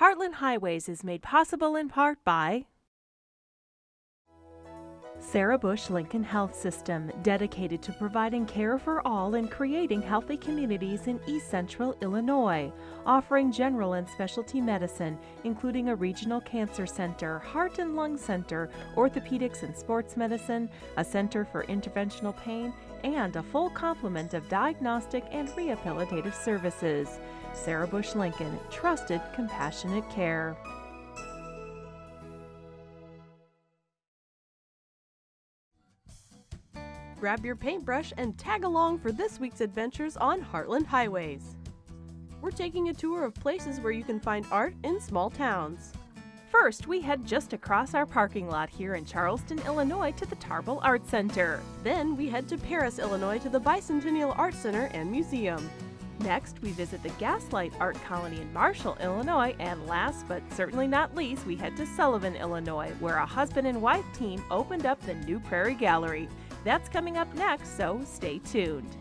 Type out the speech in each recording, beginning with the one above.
Heartland Highways is made possible in part by Sarah Bush Lincoln Health System, dedicated to providing care for all and creating healthy communities in East Central Illinois, offering general and specialty medicine, including a regional cancer center, heart and lung center, orthopedics and sports medicine, a center for interventional pain, and a full complement of diagnostic and rehabilitative services. Sarah Bush Lincoln, trusted, compassionate care. Grab your paintbrush and tag along for this week's adventures on Heartland Highways. We're taking a tour of places where you can find art in small towns. First, we head just across our parking lot here in Charleston, Illinois to the Tarble Arts Center. Then we head to Paris, Illinois to the Bicentennial Art Center and Museum. Next, we visit the Gaslight Art Colony in Marshall, Illinois, and last but certainly not least, we head to Sullivan, Illinois, where a husband and wife team opened up the new Prairie Gallery. That's coming up next, so stay tuned.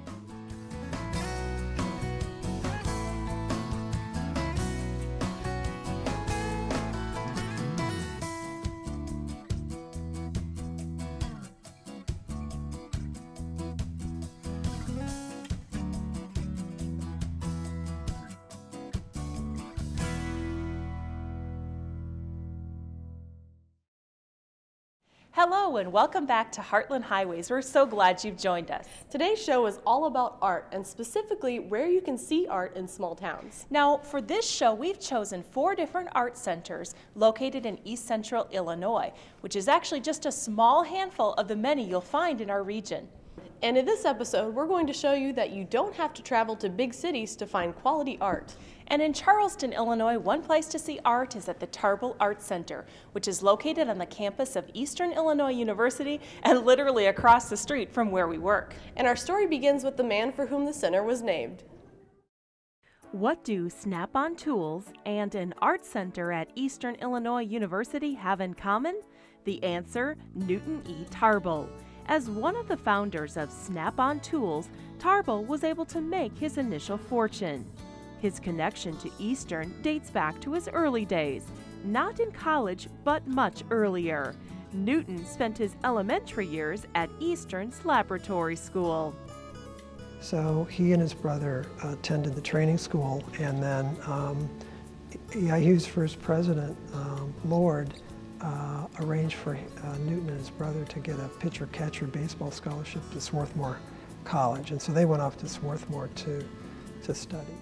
Hello and welcome back to Heartland Highways. We're so glad you've joined us. Today's show is all about art and specifically where you can see art in small towns. Now, for this show, we've chosen 4 different art centers located in East Central Illinois, which is actually just a small handful of the many you'll find in our region. And in this episode, we're going to show you that you don't have to travel to big cities to find quality art. And in Charleston, Illinois, one place to see art is at the Tarble Arts Center, which is located on the campus of Eastern Illinois University and literally across the street from where we work. And our story begins with the man for whom the center was named. What do Snap-on Tools and an art center at Eastern Illinois University have in common? The answer, Newton E. Tarble. As one of the founders of Snap-on Tools, Tarble was able to make his initial fortune. His connection to Eastern dates back to his early days, not in college, but much earlier. Newton spent his elementary years at Eastern's laboratory school. So he and his brother attended the training school, and then IU's first president, Lord, arranged for Newton and his brother to get a pitcher-catcher baseball scholarship to Swarthmore College, and so they went off to Swarthmore to study.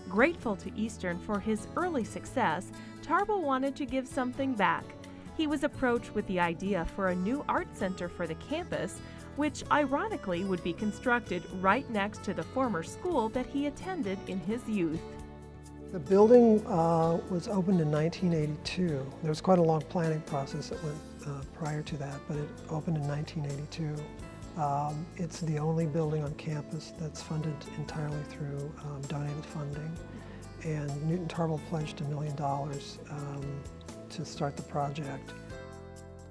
Grateful to Eastern for his early success, Tarble wanted to give something back. He was approached with the idea for a new art center for the campus, which ironically would be constructed right next to the former school that he attended in his youth. The building was opened in 1982. There was quite a long planning process that went prior to that, but it opened in 1982. It's the only building on campus that's funded entirely through donated funding. And Newton Tarble pledged $1 million to start the project.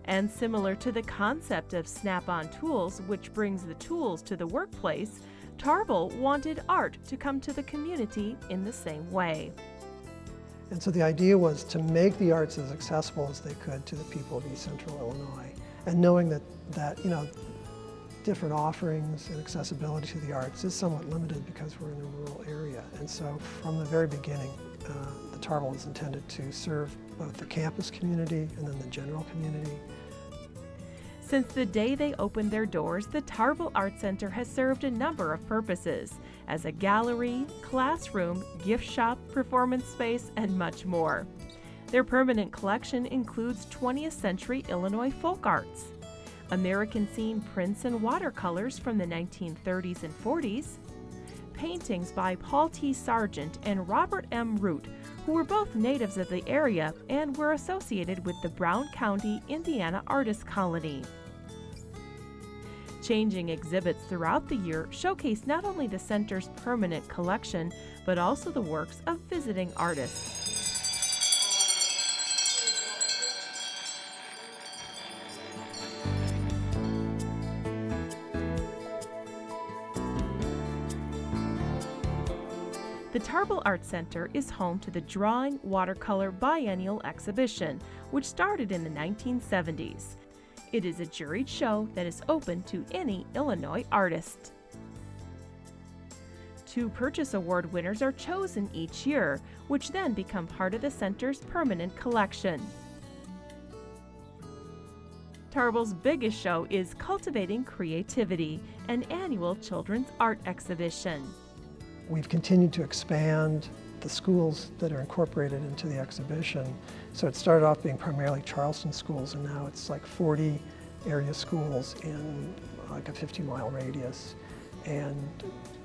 And similar to the concept of Snap-on Tools, which brings the tools to the workplace, Tarble wanted art to come to the community in the same way. And so the idea was to make the arts as accessible as they could to the people of East Central Illinois. And knowing that you know, different offerings and accessibility to the arts is somewhat limited because we're in a rural area. And so from the very beginning, the Tarble was intended to serve both the campus community and then the general community. Since the day they opened their doors, the Tarble Art Center has served a number of purposes as a gallery, classroom, gift shop, performance space, and much more. Their permanent collection includes 20th century Illinois folk arts, American scene prints and watercolors from the 1930s and 40s, paintings by Paul T. Sargent and Robert M. Root, who were both natives of the area and were associated with the Brown County, Indiana Artist Colony. Changing exhibits throughout the year showcase not only the center's permanent collection, but also the works of visiting artists. The Tarble Arts Center is home to the Drawing Watercolor Biennial Exhibition, which started in the 1970s. It is a juried show that is open to any Illinois artist. 2 Purchase Award winners are chosen each year, which then become part of the center's permanent collection. Tarble's biggest show is Cultivating Creativity, an annual children's art exhibition. We've continued to expand the schools that are incorporated into the exhibition. So it started off being primarily Charleston schools, and now it's like 40 area schools in like a 50-mile radius, and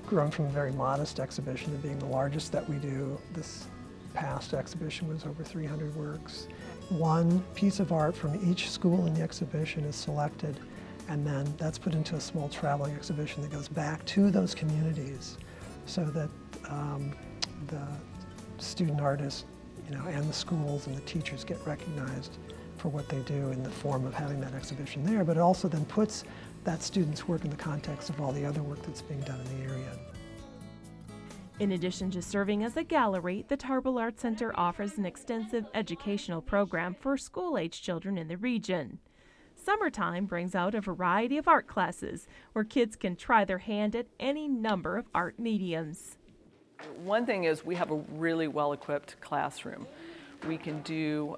grown from a very modest exhibition to being the largest that we do. This past exhibition was over 300 works. 1 piece of art from each school in the exhibition is selected, and then that's put into a small traveling exhibition that goes back to those communities, so that the student artists, and the schools and the teachers get recognized for what they do in the form of having that exhibition there, but it also then puts that student's work in the context of all the other work that's being done in the area. In addition to serving as a gallery, the Tarble Arts Center offers an extensive educational program for school-age children in the region. Summertime brings out a variety of art classes where kids can try their hand at any number of art mediums. One thing is we have a really well-equipped classroom. We can do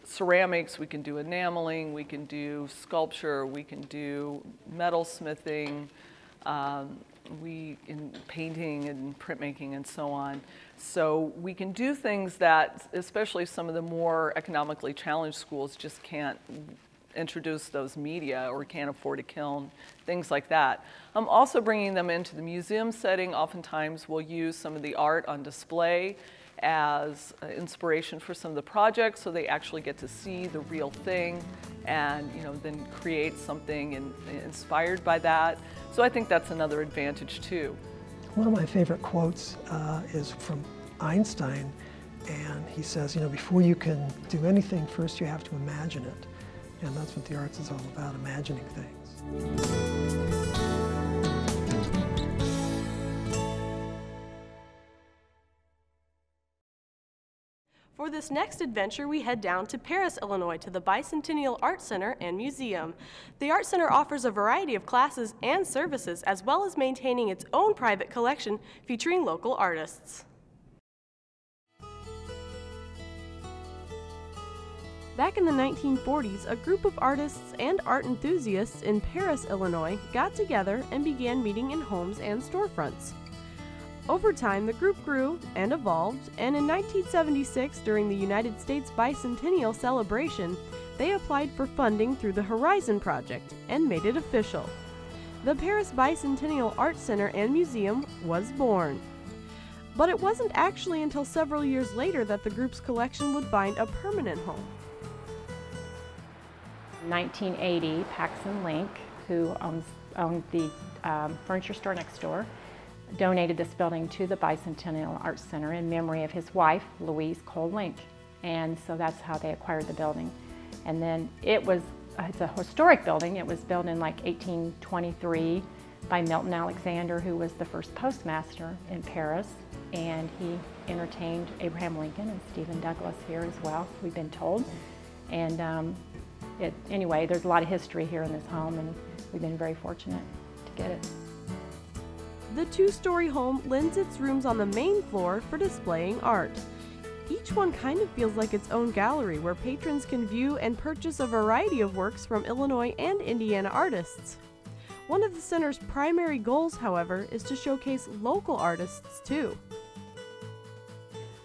ceramics, we can do enameling, we can do sculpture, we can do metal smithing, in painting and printmaking and so on. So we can do things that, especially some of the more economically challenged schools, just can't introduce those media or can't afford a kiln, things like that. I'm also bringing them into the museum setting. Oftentimes we'll use some of the art on display as inspiration for some of the projects, so they actually get to see the real thing and then create something inspired by that. So I think that's another advantage too. One of my favorite quotes is from Einstein, and he says, before you can do anything, first you have to imagine it. And that's what the arts is all about, imagining things. For this next adventure, we head down to Paris, Illinois, to the Bicentennial Art Center and Museum. The Art Center offers a variety of classes and services, as well as maintaining its own private collection featuring local artists. Back in the 1940s, a group of artists and art enthusiasts in Paris, Illinois, got together and began meeting in homes and storefronts. Over time, the group grew and evolved, and in 1976, during the United States Bicentennial celebration, they applied for funding through the Horizon Project and made it official. The Paris Bicentennial Art Center and Museum was born. But it wasn't actually until several years later that the group's collection would find a permanent home. In 1980, Paxson Link, who owned the furniture store next door, donated this building to the Bicentennial Art Center in memory of his wife, Louise Cole Link. And so that's how they acquired the building. And then it's a historic building. It was built in like 1823 by Milton Alexander, who was the first postmaster in Paris. And he entertained Abraham Lincoln and Stephen Douglas here as well, we've been told. And anyway, there's a lot of history here in this home, and we've been very fortunate to get it. The 2-story home lends its rooms on the main floor for displaying art. Each one kind of feels like its own gallery where patrons can view and purchase a variety of works from Illinois and Indiana artists. One of the center's primary goals, however, is to showcase local artists too.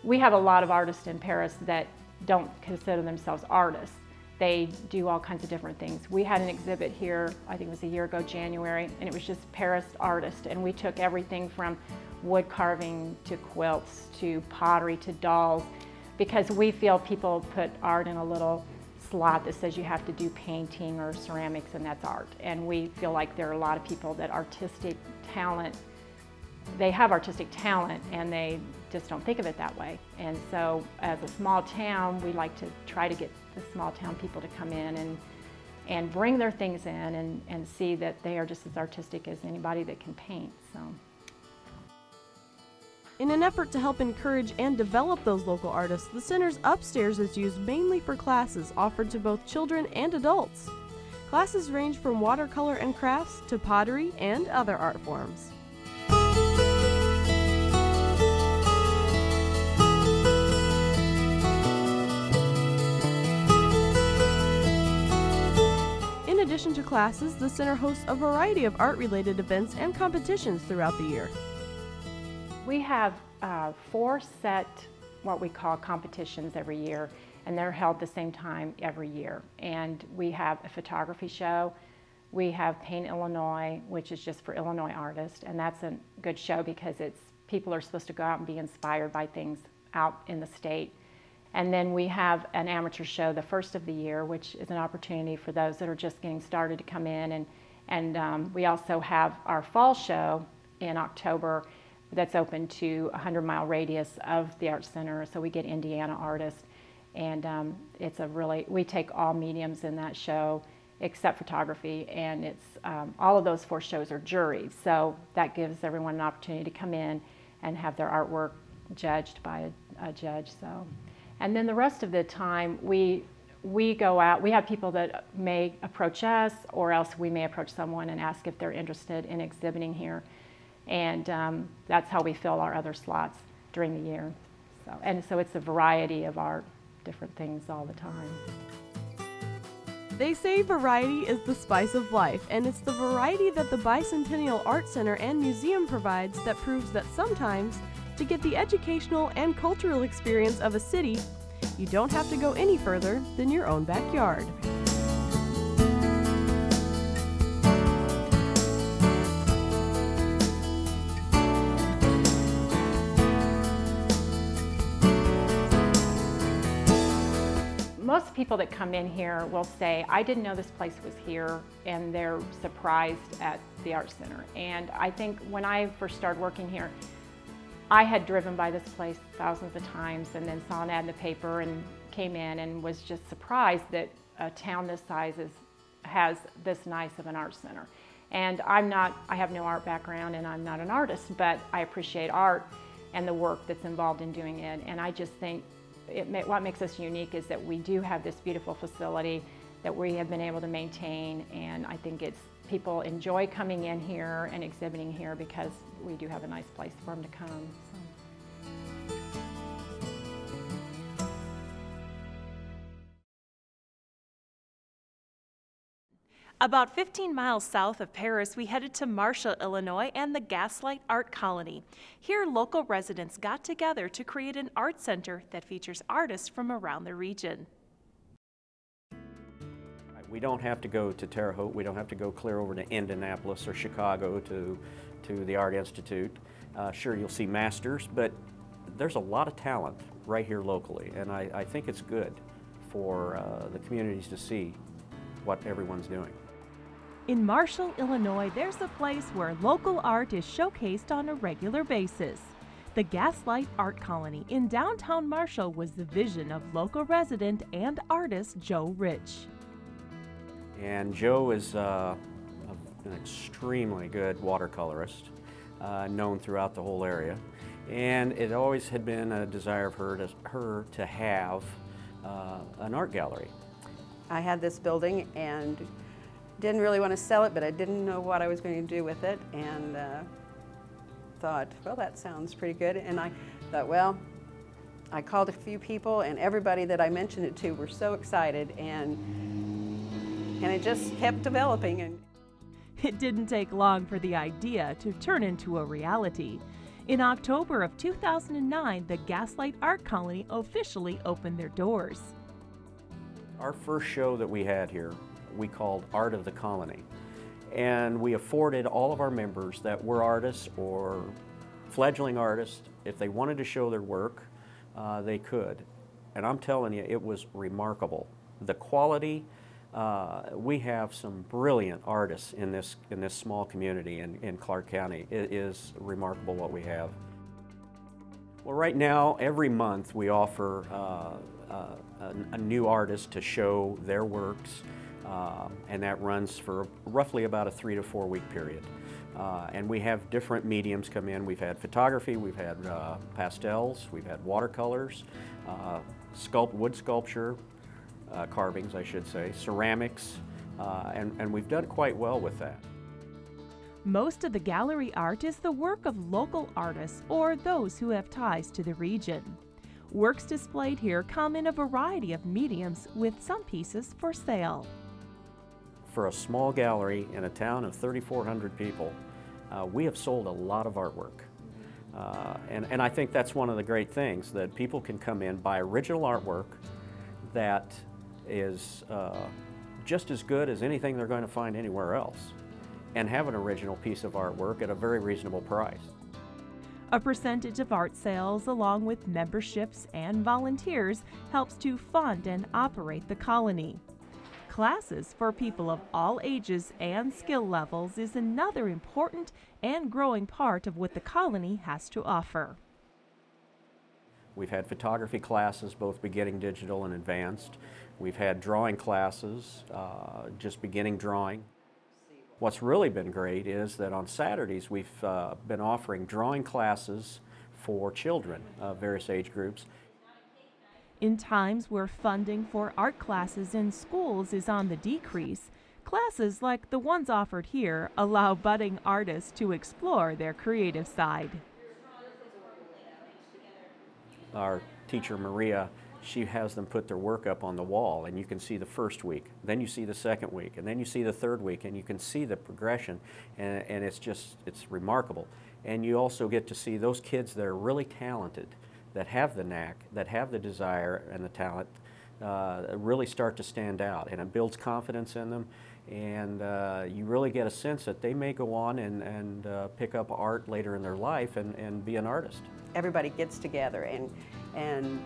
We have a lot of artists in Paris that don't consider themselves artists. They do all kinds of different things. We had an exhibit here, I think it was a year ago, January, and it was just Paris artists, and we took everything from wood carving to quilts to pottery to dolls, because we feel people put art in a little slot that says you have to do painting or ceramics and that's art. And we feel like there are a lot of people that they have artistic talent and they just don't think of it that way. And so as a small town, we like to try to get the small town people to come in and bring their things in and see that they are just as artistic as anybody that can paint. So. In an effort to help encourage and develop those local artists, the center's upstairs is used mainly for classes offered to both children and adults. Classes range from watercolor and crafts to pottery and other art forms. In addition to classes, the center hosts a variety of art-related events and competitions throughout the year. We have 4 set, what we call competitions every year, and they're held the same time every year. And we have a photography show, we have Paint Illinois, which is just for Illinois artists, and that's a good show because people are supposed to go out and be inspired by things out in the state. And then we have an amateur show the first of the year, which is an opportunity for those that are just getting started to come in. And we also have our fall show in October that's open to a 100-mile radius of the Art Center, so we get Indiana artists. And we take all mediums in that show except photography, and it's all of those 4 shows are juried, so that gives everyone an opportunity to come in and have their artwork judged by a judge. And then the rest of the time we go out. We have people that may approach us, or else we may approach someone and ask if they're interested in exhibiting here. And that's how we fill our other slots during the year. So it's a variety of art, different things all the time. They say variety is the spice of life, and it's the variety that the Bicentennial Art Center and Museum provides that proves that sometimes, to get the educational and cultural experience of a city, you don't have to go any further than your own backyard. Most people that come in here will say, I didn't know this place was here, and they're surprised at the Art Center. And I think when I first started working here, I had driven by this place thousands of times and then saw an ad in the paper and came in and was just surprised that a town this size has this nice of an art center. And I have no art background and I'm not an artist, but I appreciate art and the work that's involved in doing it. And I just think what makes us unique is that we do have this beautiful facility that we have been able to maintain, and I think people enjoy coming in here and exhibiting here because we do have a nice place for them to come. About 15 miles south of Paris, we headed to Marshall, Illinois and the Gaslight Art Colony. Here, local residents got together to create an art center that features artists from around the region. We don't have to go to Terre Haute, we don't have to go clear over to Indianapolis or Chicago to the Art Institute. Sure, you'll see masters, but there's a lot of talent right here locally, and I think it's good for the communities to see what everyone's doing. In Marshall, Illinois, there's a place where local art is showcased on a regular basis. The Gaslight Art Colony in downtown Marshall was the vision of local resident and artist Joe Rich. And Joe is an extremely good watercolorist, known throughout the whole area. And it always had been a desire of her to have an art gallery. I had this building and didn't really want to sell it, but I didn't know what I was going to do with it, and thought, well, that sounds pretty good. And I thought, well, I called a few people, and everybody that I mentioned it to were so excited, and it just kept developing. And it didn't take long for the idea to turn into a reality. In October of 2009, the Gaslight Art Colony officially opened their doors. Our first show that we had here, we called Art of the Colony. And we afforded all of our members that were artists or fledgling artists, if they wanted to show their work, they could. And I'm telling you, it was remarkable. The quality, we have some brilliant artists in this small community in Clark County. It is remarkable what we have. Well, right now, every month we offer a new artist to show their works, and that runs for roughly about a 3 to 4 week period. And we have different mediums come in. We've had photography, we've had pastels, we've had watercolors, wood sculpture, carvings I should say, ceramics, and we've done quite well with that. Most of the gallery art is the work of local artists or those who have ties to the region. Works displayed here come in a variety of mediums, with some pieces for sale. For a small gallery in a town of 3,400 people, we have sold a lot of artwork. And I think that's one of the great things, that people can come in, buy original artwork that is just as good as anything they're going to find anywhere else, and have an original piece of artwork at a very reasonable price. A percentage of art sales, along with memberships and volunteers, helps to fund and operate the colony. Classes for people of all ages and skill levels is another important and growing part of what the colony has to offer. We've had photography classes, both beginning digital and advanced. We've had drawing classes, just beginning drawing. What's really been great is that on Saturdays we've been offering drawing classes for children of various age groups. In times where funding for art classes in schools is on the decrease, classes like the ones offered here allow budding artists to explore their creative side. Our teacher, Maria, she has them put their work up on the wall, and you can see the first week, then you see the second week, and then you see the third week, and you can see the progression, and it's remarkable. And you also get to see those kids that are really talented, that have the knack, that have the desire and the talent, really start to stand out, and it builds confidence in them, and you really get a sense that they may go on and pick up art later in their life and be an artist. Everybody gets together, and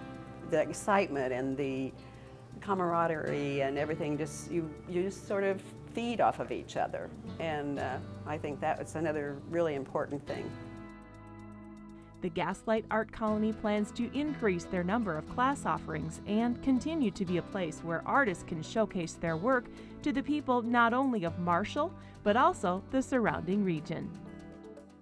the excitement and the camaraderie and everything, you just sort of feed off of each other, and I think that's another really important thing. The Gaslight Art Colony plans to increase their number of class offerings and continue to be a place where artists can showcase their work to the people not only of Marshall, but also the surrounding region.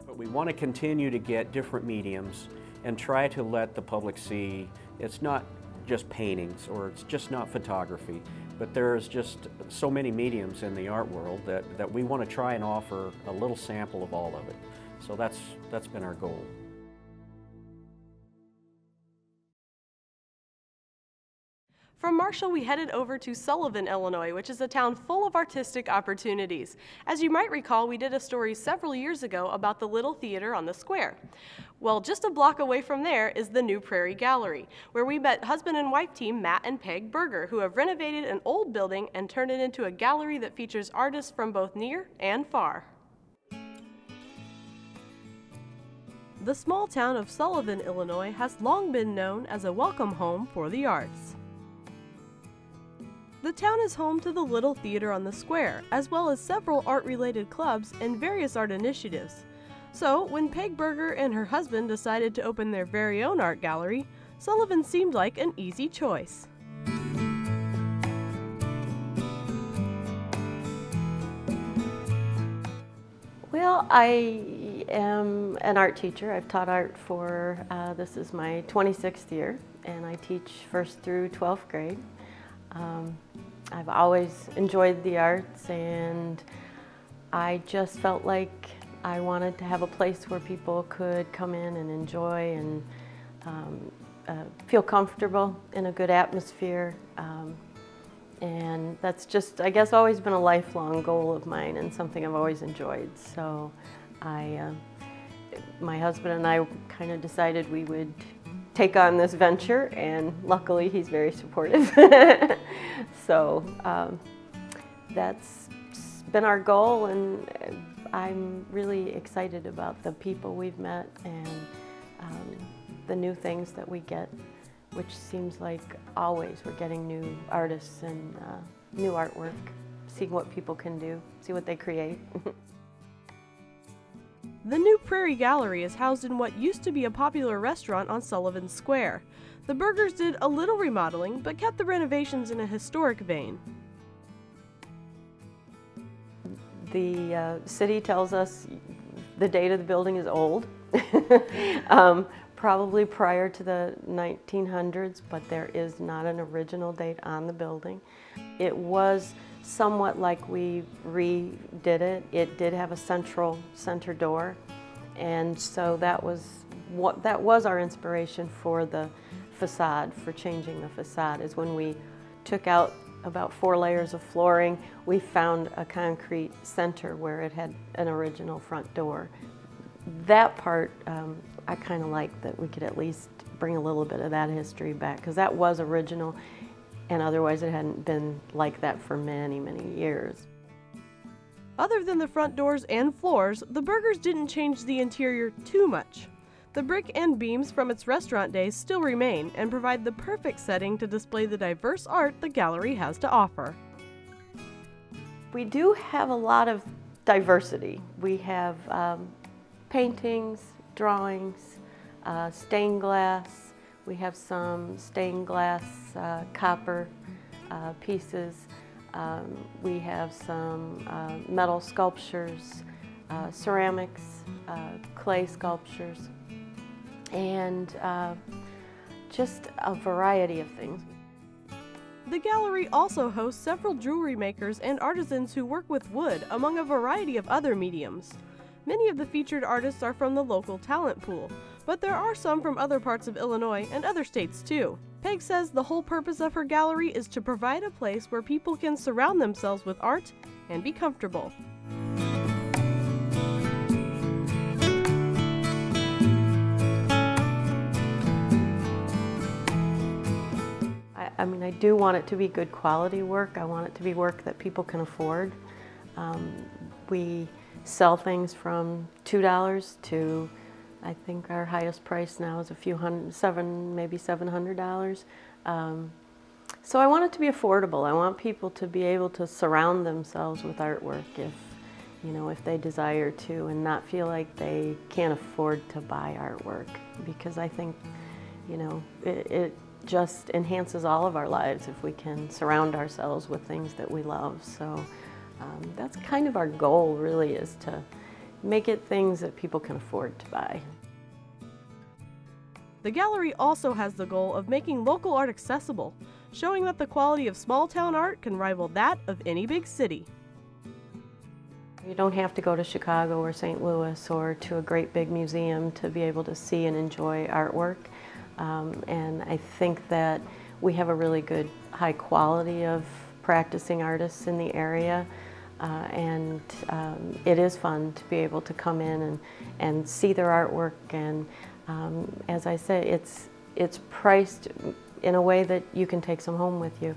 But we want to continue to get different mediums and try to let the public see it's not just paintings, or it's just not photography, but there's just so many mediums in the art world that we want to try and offer a little sample of all of it. So that's been our goal. From Marshall, we headed over to Sullivan, Illinois, which is a town full of artistic opportunities. As you might recall, we did a story several years ago about the Little Theater on the Square. Well, just a block away from there is the new Prairie Gallery, where we met husband and wife team Matt and Peg Berger, who have renovated an old building and turned it into a gallery that features artists from both near and far. The small town of Sullivan, Illinois, has long been known as a welcome home for the arts. The town is home to the Little Theater on the Square, as well as several art-related clubs and various art initiatives. So, when Peg Berger and her husband decided to open their very own art gallery, Sullivan seemed like an easy choice. Well, I am an art teacher. I've taught art for, this is my 26th year, and I teach 1st through 12th grade. I've always enjoyed the arts, and I just felt like I wanted to have a place where people could come in and enjoy and feel comfortable in a good atmosphere. And that's just, I guess, always been a lifelong goal of mine and something I've always enjoyed. So my husband and I kind of decided we would take on this venture, and luckily he's very supportive. So that's been our goal, and I'm really excited about the people we've met and the new things that we get, which seems like always we're getting new artists and new artwork, seeing what people can do, see what they create. The new Prairie Gallery is housed in what used to be a popular restaurant on Sullivan Square. The Bergers did a little remodeling, but kept the renovations in a historic vein. The city tells us the date of the building is old, probably prior to the 1900s, but there is not an original date on the building. It was somewhat like we redid it. It did have a center door, and so that was our inspiration for the facade, for changing the facade, is when we took out about 4 layers of flooring, we found a concrete center where it had an original front door. That part, I kind of like that we could at least bring a little bit of that history back, because that was original, and otherwise it hadn't been like that for many, many years. Other than the front doors and floors, the burgers didn't change the interior too much. The brick and beams from its restaurant days still remain and provide the perfect setting to display the diverse art the gallery has to offer. We do have a lot of diversity. We have paintings, drawings, stained glass. We have some stained glass copper pieces. We have some metal sculptures, ceramics, clay sculptures, and just a variety of things. The gallery also hosts several jewelry makers and artisans who work with wood, among a variety of other mediums. Many of the featured artists are from the local talent pool, but there are some from other parts of Illinois and other states too. Peg says the whole purpose of her gallery is to provide a place where people can surround themselves with art and be comfortable. I mean, I do want it to be good quality work. I want it to be work that people can afford. We sell things from $2 to, I think our highest price now is a few hundred, maybe $700. So I want it to be affordable. I want people to be able to surround themselves with artwork if they desire to, and not feel like they can't afford to buy artwork, because I think, it just enhances all of our lives if we can surround ourselves with things that we love. So that's kind of our goal, really, is to make it things that people can afford to buy. The gallery also has the goal of making local art accessible, showing that the quality of small-town art can rival that of any big city. You don't have to go to Chicago or St. Louis or to a great big museum to be able to see and enjoy artwork. And I think that we have a really good high quality of practicing artists in the area, and it is fun to be able to come in and see their artwork, and as I say, it's priced in a way that you can take some home with you.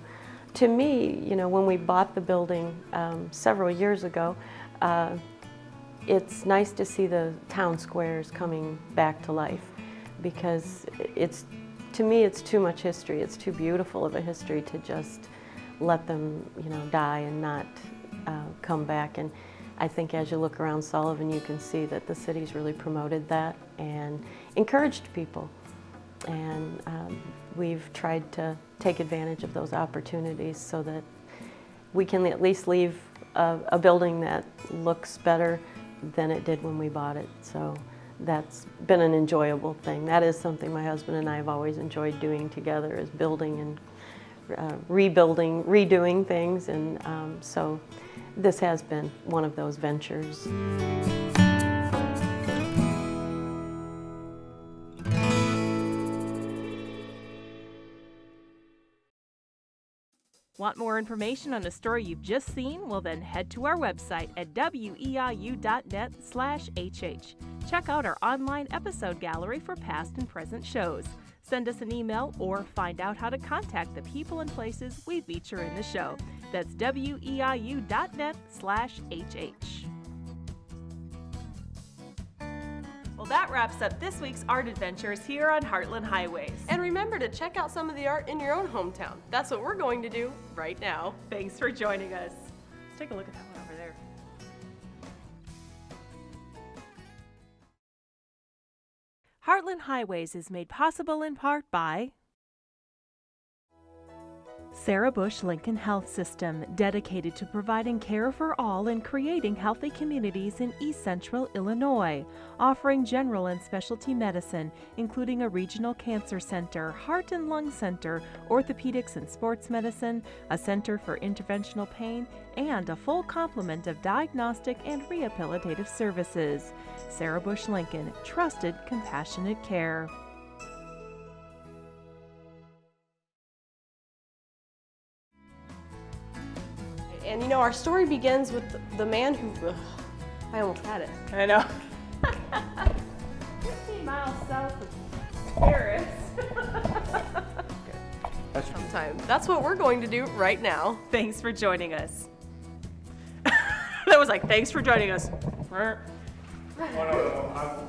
To me, when we bought the building several years ago, it's nice to see the town squares coming back to life, because to me it's too much history. It's too beautiful of a history to just let them die and not come back. And I think as you look around Sullivan, you can see that the city's really promoted that and encouraged people. And we've tried to take advantage of those opportunities so that we can at least leave a building that looks better than it did when we bought it. So that's been an enjoyable thing. That is something my husband and I have always enjoyed doing together, is building and rebuilding, redoing things. And so this has been one of those ventures. Want more information on a story you've just seen? Well, then head to our website at weiu.net/hh. Check out our online episode gallery for past and present shows. Send us an email or find out how to contact the people and places we feature in the show. That's weiu.net/hh. Well, that wraps up this week's art adventures here on Heartland Highways. And remember to check out some of the art in your own hometown. That's what we're going to do right now. Thanks for joining us. Let's take a look at that one over there. Heartland Highways is made possible in part by Sarah Bush Lincoln Health System, dedicated to providing care for all and creating healthy communities in East Central Illinois, offering general and specialty medicine, including a regional cancer center, heart and lung center, orthopedics and sports medicine, a center for interventional pain, and a full complement of diagnostic and rehabilitative services. Sarah Bush Lincoln, trusted, compassionate care. And you know, our story begins with the man who, I almost had it. I know. 15 miles south of Paris. Sometime. That's what we're going to do right now. Thanks for joining us. That was like, thanks for joining us. No, I will